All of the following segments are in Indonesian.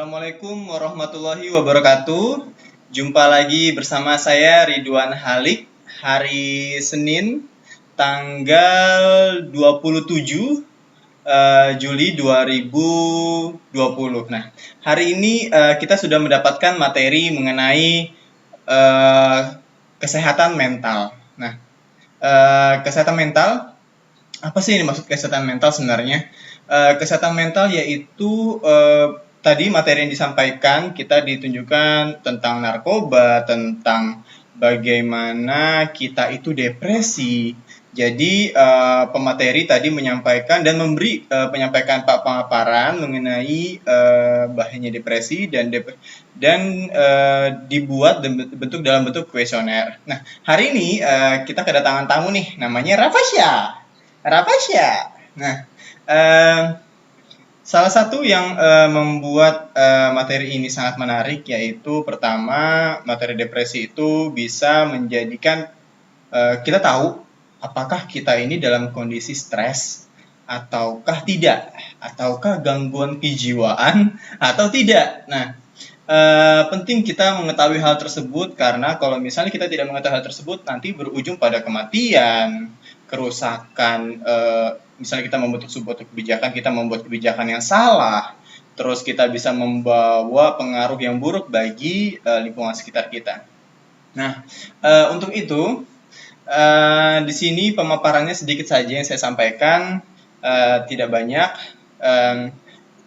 Assalamualaikum warahmatullahi wabarakatuh. Jumpa lagi bersama saya Ridwan Halik. Hari Senin tanggal 27 Juli 2020. Nah, hari ini kita sudah mendapatkan materi mengenai kesehatan mental. Nah, kesehatan mental, apa sih ini maksud kesehatan mental sebenarnya? Kesehatan mental yaitu tadi materi yang disampaikan kita ditunjukkan tentang narkoba, tentang bagaimana kita itu depresi. Jadi pemateri tadi menyampaikan dan memberi penyampaikan pemaparan mengenai bahayanya depresi dan dibuat bentuk dalam bentuk kuesioner. Nah, hari ini kita kedatangan tamu nih, namanya Rafasya. Nah, salah satu yang membuat materi ini sangat menarik yaitu pertama, materi depresi itu bisa menjadikan kita tahu apakah kita ini dalam kondisi stres ataukah tidak, ataukah gangguan kejiwaan atau tidak. Nah, penting kita mengetahui hal tersebut karena kalau misalnya kita tidak mengetahui hal tersebut nanti berujung pada kematian, kerusakan, misalnya kita membentuk sebuah kebijakan, kita membuat kebijakan yang salah, terus kita bisa membawa pengaruh yang buruk bagi lingkungan sekitar kita. Nah, untuk itu di sini pemaparannya sedikit saja yang saya sampaikan, tidak banyak.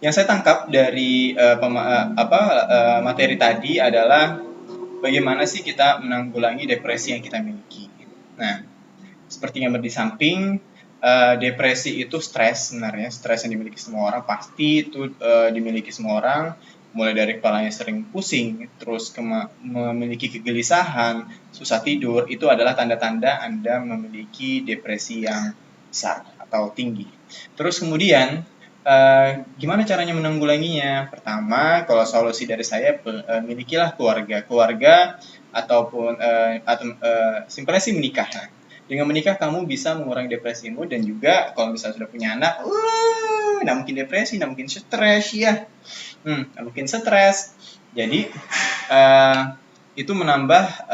Yang saya tangkap dari materi tadi adalah bagaimana sih kita menanggulangi depresi yang kita miliki. Nah, seperti yang di samping, depresi itu stres sebenarnya, stres yang dimiliki semua orang, pasti itu dimiliki semua orang, mulai dari kepalanya sering pusing, terus memiliki kegelisahan, susah tidur, itu adalah tanda-tanda Anda memiliki depresi yang besar atau tinggi. Terus kemudian, gimana caranya menanggulanginya? Pertama, kalau solusi dari saya, milikilah keluarga ataupun simpelnya sih menikah. Dengan menikah kamu bisa mengurangi depresimu dan juga kalau misalnya sudah punya anak, nggak mungkin depresi, nggak mungkin stres ya, nggak mungkin stres. Jadi itu menambah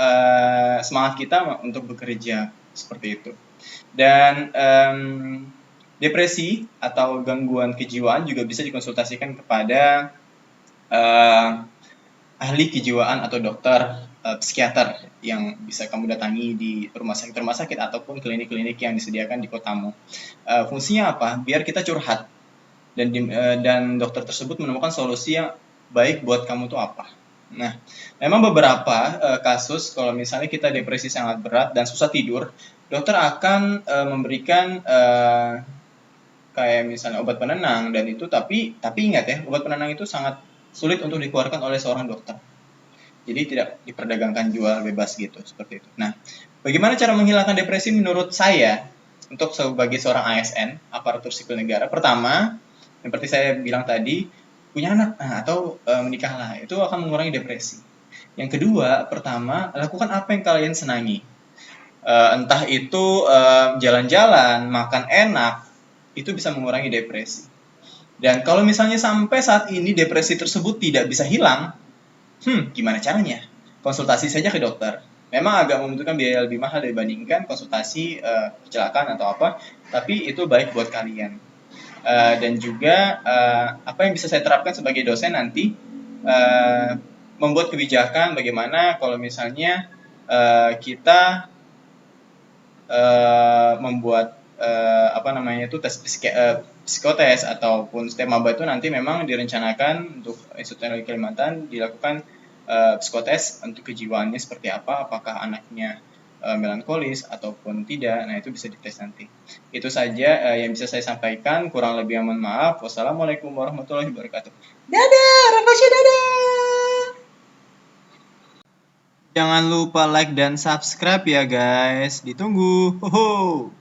semangat kita untuk bekerja seperti itu. Dan depresi atau gangguan kejiwaan juga bisa dikonsultasikan kepada ahli kejiwaan atau dokter psikiater yang bisa kamu datangi di rumah sakit ataupun klinik-klinik yang disediakan di kotamu. Fungsinya apa? Biar kita curhat dan dokter tersebut menemukan solusi yang baik buat kamu tuh apa. Nah, memang beberapa kasus kalau misalnya kita depresi sangat berat dan susah tidur, dokter akan memberikan kayak misalnya obat penenang dan itu tapi ingat ya, obat penenang itu sangat sulit untuk dikeluarkan oleh seorang dokter. Jadi tidak diperdagangkan jual bebas gitu, seperti itu. Nah, bagaimana cara menghilangkan depresi menurut saya untuk sebagai seorang ASN, aparatur sipil negara? Pertama, seperti saya bilang tadi, punya anak atau menikahlah, itu akan mengurangi depresi. Yang kedua, pertama, lakukan apa yang kalian senangi. Entah itu jalan-jalan, makan enak, itu bisa mengurangi depresi. Dan kalau misalnya sampai saat ini depresi tersebut tidak bisa hilang, gimana caranya? Konsultasi saja ke dokter. Memang agak membutuhkan biaya lebih mahal dibandingkan konsultasi kecelakaan atau apa, tapi itu baik buat kalian. Dan juga apa yang bisa saya terapkan sebagai dosen nanti, membuat kebijakan bagaimana kalau misalnya kita membuat tes psikotes ataupun STEM maba itu nanti memang direncanakan untuk Institut Teknologi Kalimantan dilakukan psikotes untuk kejiwaannya seperti apa, apakah anaknya melankolis ataupun tidak. Nah, itu bisa dites nanti. Itu saja yang bisa saya sampaikan, kurang lebih mohon maaf. Wassalamualaikum warahmatullahi wabarakatuh. Dadah, Rafasya, dadah. Jangan lupa like dan subscribe ya guys. Ditunggu. Hoho.